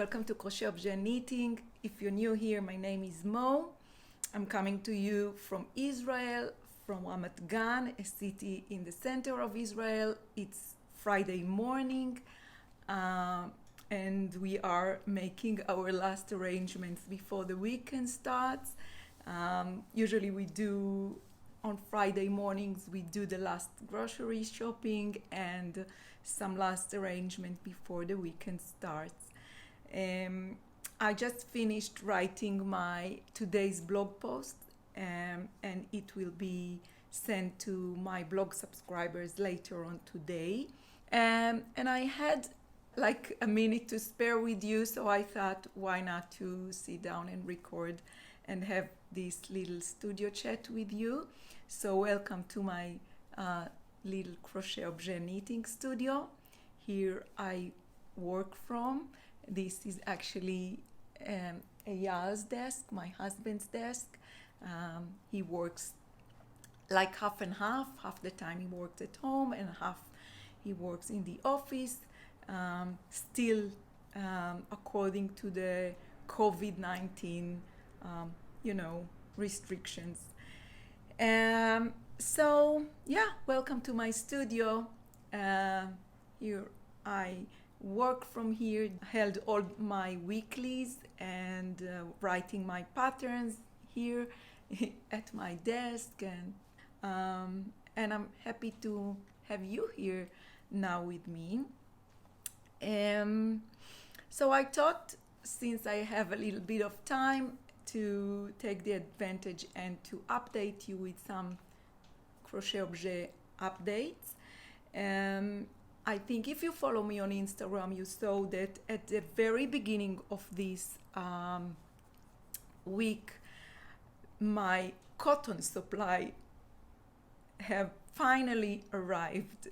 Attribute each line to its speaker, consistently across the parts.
Speaker 1: Welcome to Crochet Objet Knitting. If you're new here, my name is Mo. I'm coming to you from Israel, from Ramat Gan, a city in the center of Israel. It's Friday morning, and we are making our last arrangements before the weekend starts. Usually we do, on Friday mornings, we do the last grocery shopping and some last arrangement before the weekend starts. I just finished writing my today's blog post, and it will be sent to my blog subscribers later on today. And I had like a minute to spare with you, so I thought, why not to sit down and record and have this little studio chat with you. So welcome to my little Crochet Objet Knitting studio. Here I work from. This is actually Eyal's desk, my husband's desk. He works like half and half. Half the time he works at home and half he works in the office. Still according to the COVID-19, restrictions. So yeah, welcome to my studio. Here I work from here, held all my weeklies and writing my patterns here at my desk, and I'm happy to have you here now with me. So I thought, since I have a little bit of time, to take the advantage and to update you with some crochet objet updates. I think if you follow me on Instagram, you saw that at the very beginning of this week, my cotton supply have finally arrived,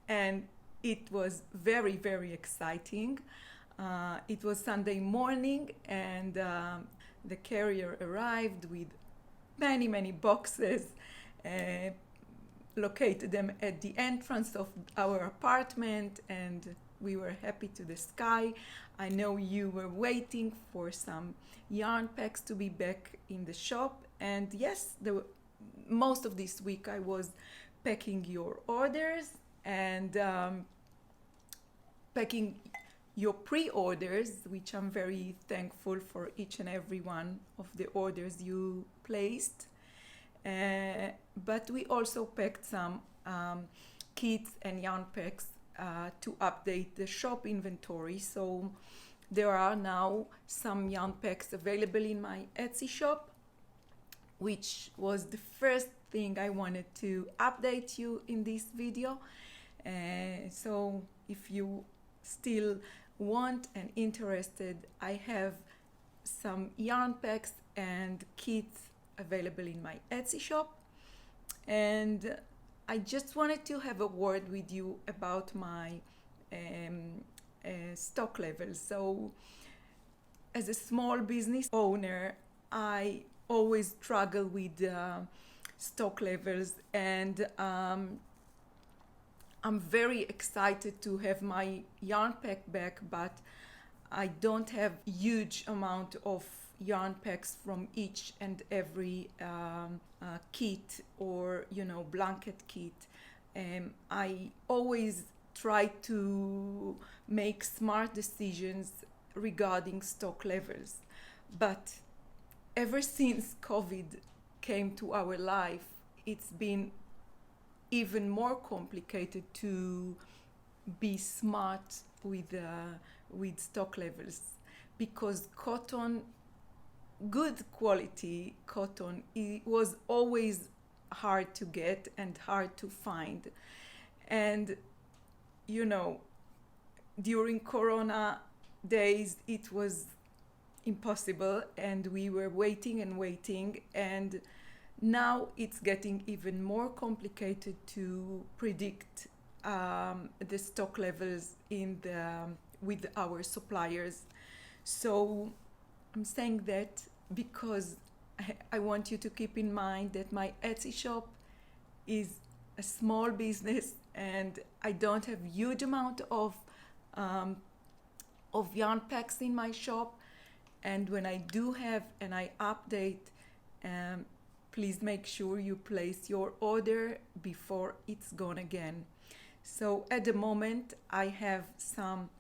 Speaker 1: and it was very, very exciting. It was Sunday morning, and the carrier arrived with many, many boxes. Located them at the entrance of our apartment, and we were happy to the sky. I know you were waiting for some yarn packs to be back in the shop, and yes, most of this week I was packing your orders and packing your pre-orders, which I'm very thankful for each and every one of the orders you placed. But we also packed some kits and yarn packs to update the shop inventory. So there are now some yarn packs available in my Etsy shop, which was the first thing I wanted to update you in this video. So if you still want and interested, I have some yarn packs and kits available in my Etsy shop, and I just wanted to have a word with you about my stock levels. So as a small business owner, I always struggle with stock levels, and I'm very excited to have my yarn pack back, but I don't have huge amount of yarn packs from each and every kit or blanket kit. I always try to make smart decisions regarding stock levels, but ever since COVID came to our life, it's been even more complicated to be smart with stock levels, because good quality cotton, it was always hard to get and hard to find. And during Corona days, it was impossible, and we were waiting and waiting, and now it's getting even more complicated to predict the stock levels with our suppliers. So I'm saying that because I want you to keep in mind that my Etsy shop is a small business, and I don't have huge amount of of yarn packs in my shop, and when I do have and I update, please make sure you place your order before it's gone again. So at the moment I have some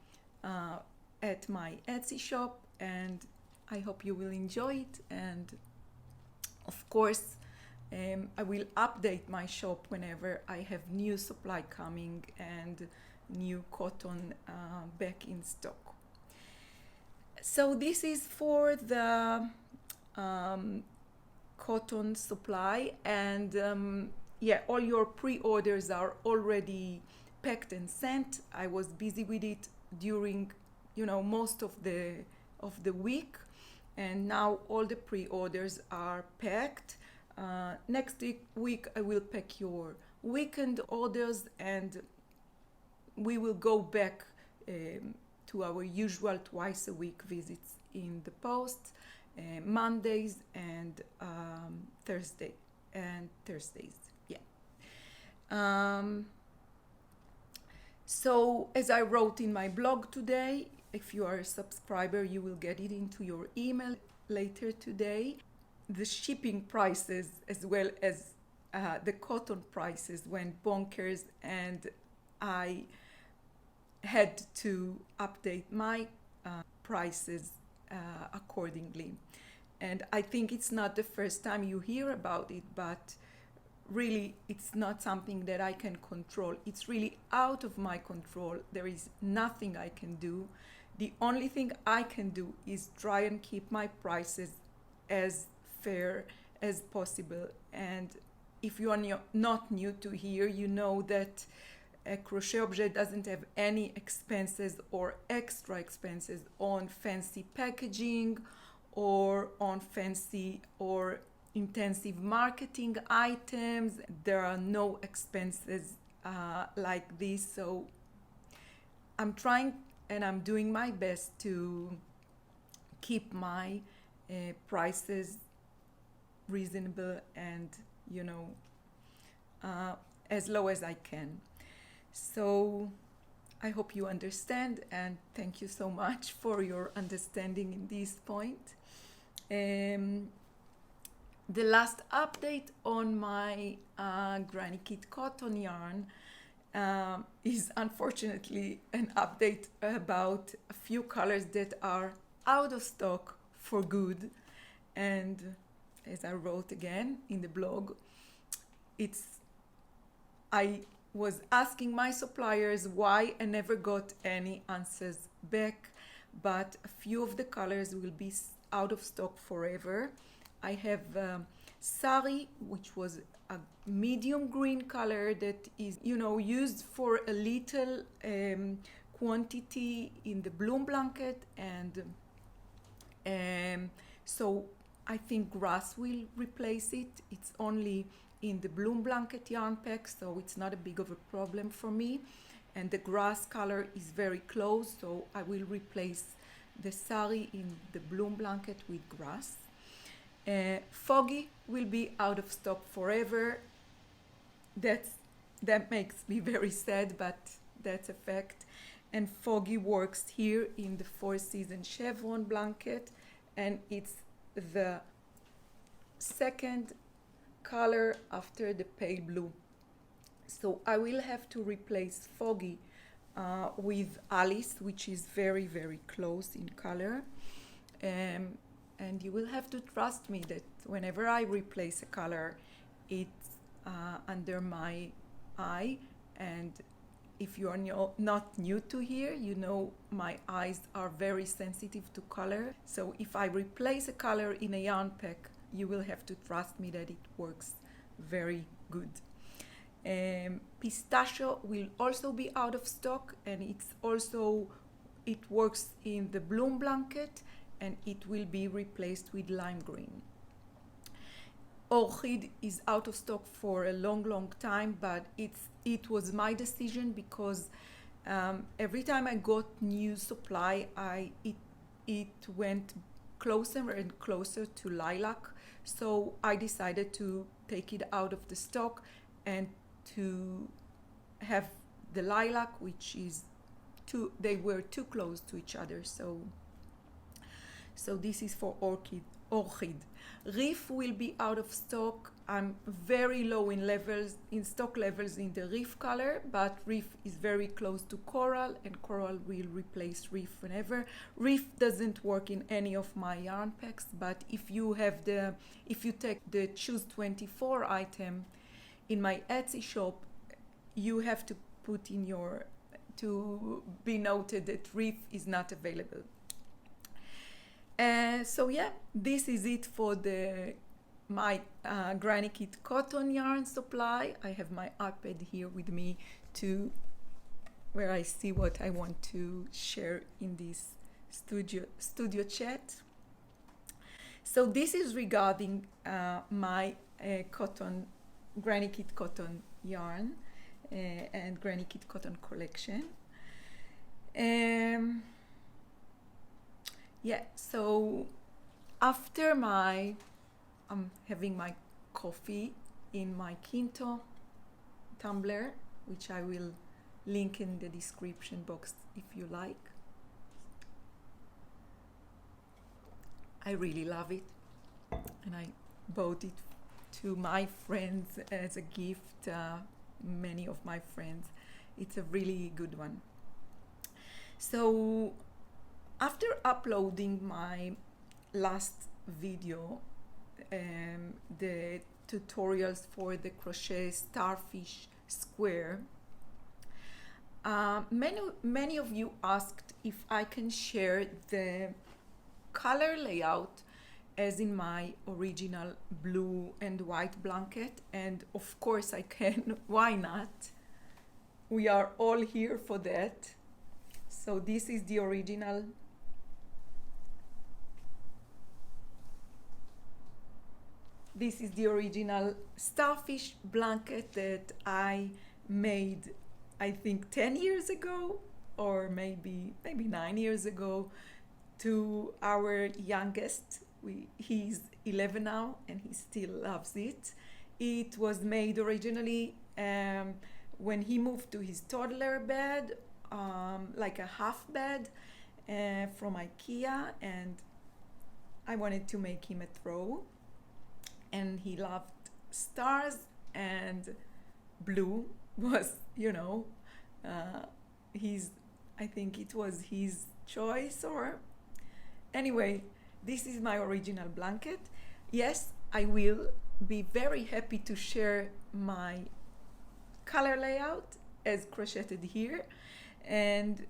Speaker 1: at my Etsy shop, and I hope you will enjoy it. And of course I will update my shop whenever I have new supply coming and new cotton back in stock. So this is for the cotton supply, and all your pre-orders are already packed and sent. I was busy with it during most of the week, and now all the pre-orders are packed. Next week I will pack your weekend orders, and we will go back to our usual twice a week visits in the post, Mondays and Thursdays. So as I wrote in my blog today, if you are a subscriber, you will get it into your email later today. The shipping prices as well as the cotton prices went bonkers, and I had to update my prices accordingly. And I think it's not the first time you hear about it, but really it's not something that I can control. It's really out of my control. There is nothing I can do. The only thing I can do is try and keep my prices as fair as possible. And if you are not new to here, you know that a crochet objet doesn't have any expenses or extra expenses on fancy packaging or on fancy or intensive marketing items. There are no expenses like this. So I'm trying and I'm doing my best to keep my prices reasonable and as low as I can. So I hope you understand, and thank you so much for your understanding in this point. The last update on my Granny Kit cotton yarn is unfortunately an update about a few colors that are out of stock for good. And as I wrote again in the blog, I was asking my suppliers why I never got any answers back, but a few of the colors will be out of stock forever. I have Sari, which was a medium green color that is used for a little quantity in the bloom blanket, and so I think grass will replace it. It's only in the bloom blanket yarn pack, so it's not a big of a problem for me. And the grass color is very close, so I will replace the sari in the bloom blanket with grass. Foggy will be out of stock forever. That makes me very sad, but that's a fact. And Foggy works here in the Four Seasons chevron blanket, and it's the second color after the pale blue. So I will have to replace Foggy with Alice, which is very, very close in color. And you will have to trust me that whenever I replace a color, it's under my eye. And if you are not new to here, you know my eyes are very sensitive to color. So if I replace a color in a yarn pack, you will have to trust me that it works very good. Pistachio will also be out of stock, and it works in the bloom blanket, and it will be replaced with lime green. Orchid is out of stock for a long time, but it was my decision because every time I got new supply, it went closer and closer to lilac. So I decided to take it out of the stock and to have the lilac, which is they were too close to each other. So this is for orchid. Reef will be out of stock. I'm very low in stock levels in the reef color, but reef is very close to coral, and coral will replace reef whenever. Reef doesn't work in any of my yarn packs, but if you take the Choose 24 item in my Etsy shop, you have to put in to be noted that reef is not available. So yeah, this is it for my Granny Kit cotton yarn supply. I have my iPad here with me where I see what I want to share in this studio chat. So this is regarding my Granny Kit cotton yarn and Granny Kit cotton collection. Yeah, so after I'm having my coffee in my KINTO Tumbler, which I will link in the description box if you like. I really love it, and I bought it to my friends as a gift, many of my friends. It's a really good one. So after uploading my last video, the tutorials for the crochet StarFish square, many of you asked if I can share the color layout as in my original blue and white blanket, and of course I can. Why not? We are all here for that. So this is the original StarFish blanket that I made, I think 10 years ago, or maybe 9 years ago, to our youngest. He's 11 now, and he still loves it. It was made originally when he moved to his toddler bed, like a half bed from IKEA, and I wanted to make him a throw. And he loved stars, and blue was, I think it was his choice, or anyway, this is my original blanket. Yes, I will be very happy to share my color layout as crocheted here, and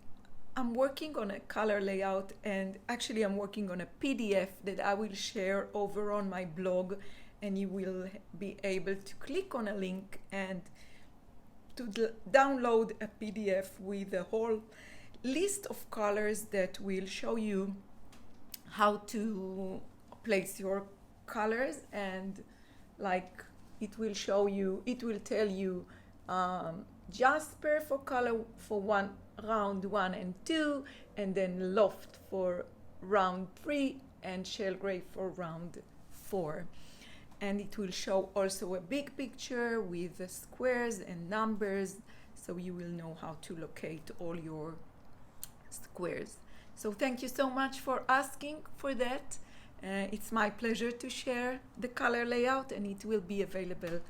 Speaker 1: I'm working on a color layout, and actually I'm working on a PDF that I will share over on my blog, and you will be able to click on a link and to download a PDF with a whole list of colors that will show you how to place your colors, and like it will tell you jasper for color for round 1 and 2, and then loft for round 3, and shell gray for round 4. And it will show also a big picture with the squares and numbers, so you will know how to locate all your squares. So thank you so much for asking for that. It's my pleasure to share the color layout, and it will be available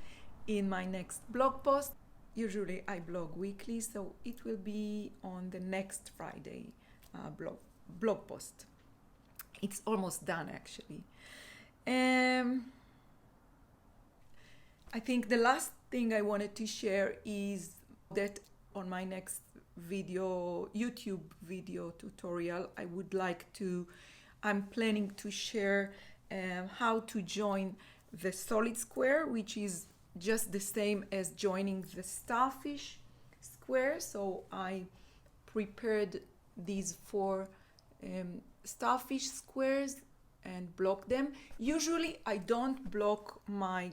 Speaker 1: in my next blog post. Usually I blog weekly, so it will be on the next Friday blog post. It's almost done, actually. I think the last thing I wanted to share is that on my next YouTube video tutorial, I'm planning to share how to join the solid square, which is just the same as joining the StarFish square. So I prepared these 4 StarFish squares and block them. Usually I don't block my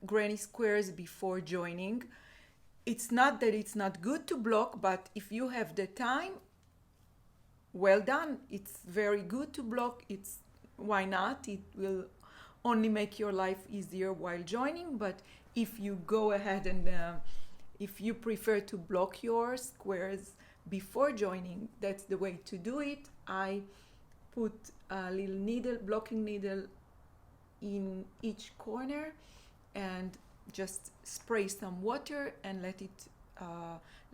Speaker 1: granny squares before joining. It's not that it's not good to block, but if you have the time, well done. It's very good to block. Why not? It will only make your life easier while joining. But if you go ahead and if you prefer to block your squares before joining, that's the way to do it. I put a little needle, blocking needle in each corner and just spray some water and let it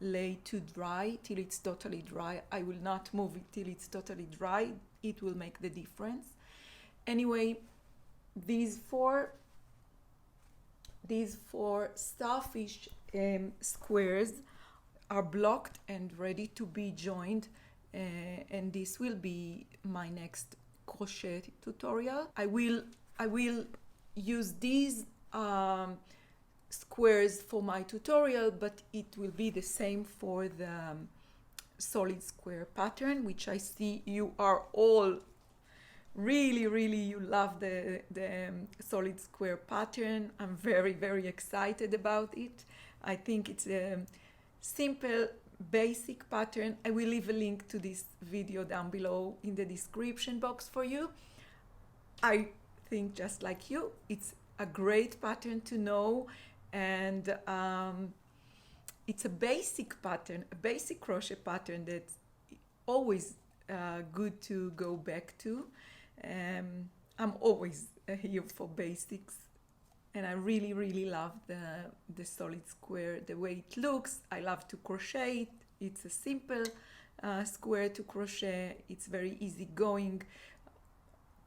Speaker 1: lay to dry till it's totally dry. I will not move it till it's totally dry. It will make the difference. Anyway, these four StarFish squares are blocked and ready to be joined, and this will be my next crochet tutorial. I will use these squares for my tutorial, but it will be the same for the solid square pattern, which I see you are all really you love the solid square pattern. I'm very excited about it. I think it's a simple basic pattern. I will leave a link to this video down below in the description box for you. I think just like you, it's a great pattern to know, and it's a basic pattern, a basic crochet pattern that's always good to go back to. I'm always here for basics, and I really love the solid square, the way it looks. I love to crochet it. It's a simple square to crochet. It's very easygoing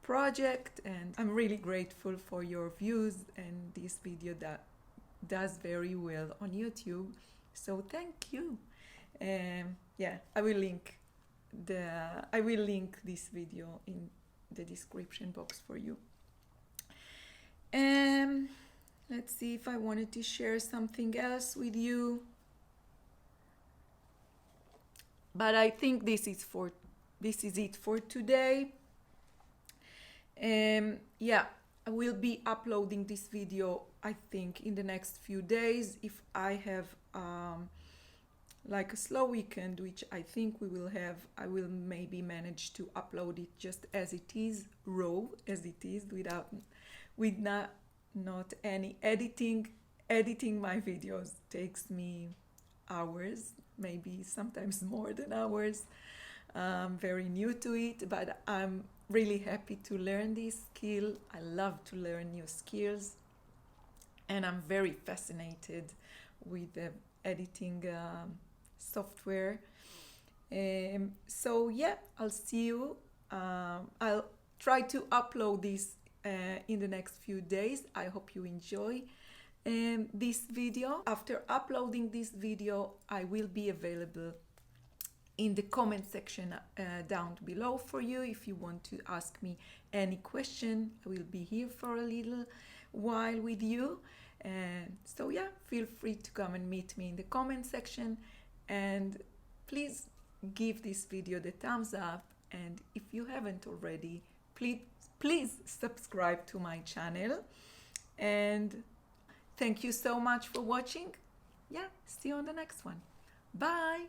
Speaker 1: project, and I'm really grateful for your views, and this video that does very well on YouTube, so thank you. Yeah, I will link this video in the description box for you. Let's see if I wanted to share something else with you, but I think this is it for today. Yeah, I will be uploading this video, I think, in the next few days. If I have like a slow weekend, which I think we will have, I will maybe manage to upload it just as it is, raw as it is, with not any editing. Editing my videos takes me hours, maybe sometimes more than hours. I'm very new to it, but I'm really happy to learn this skill. I love to learn new skills, and I'm very fascinated with the editing software. So yeah, I'll see you. I'll try to upload this in the next few days. I hope you enjoy this video. After uploading this video, I will be available in the comment section down below for you. If you want to ask me any question, I will be here for a little while with you. So yeah, feel free to come and meet me in the comment section, and please give this video the thumbs up, and if you haven't already, please subscribe to my channel, and thank you so much for watching. Yeah, see you on the next one. Bye.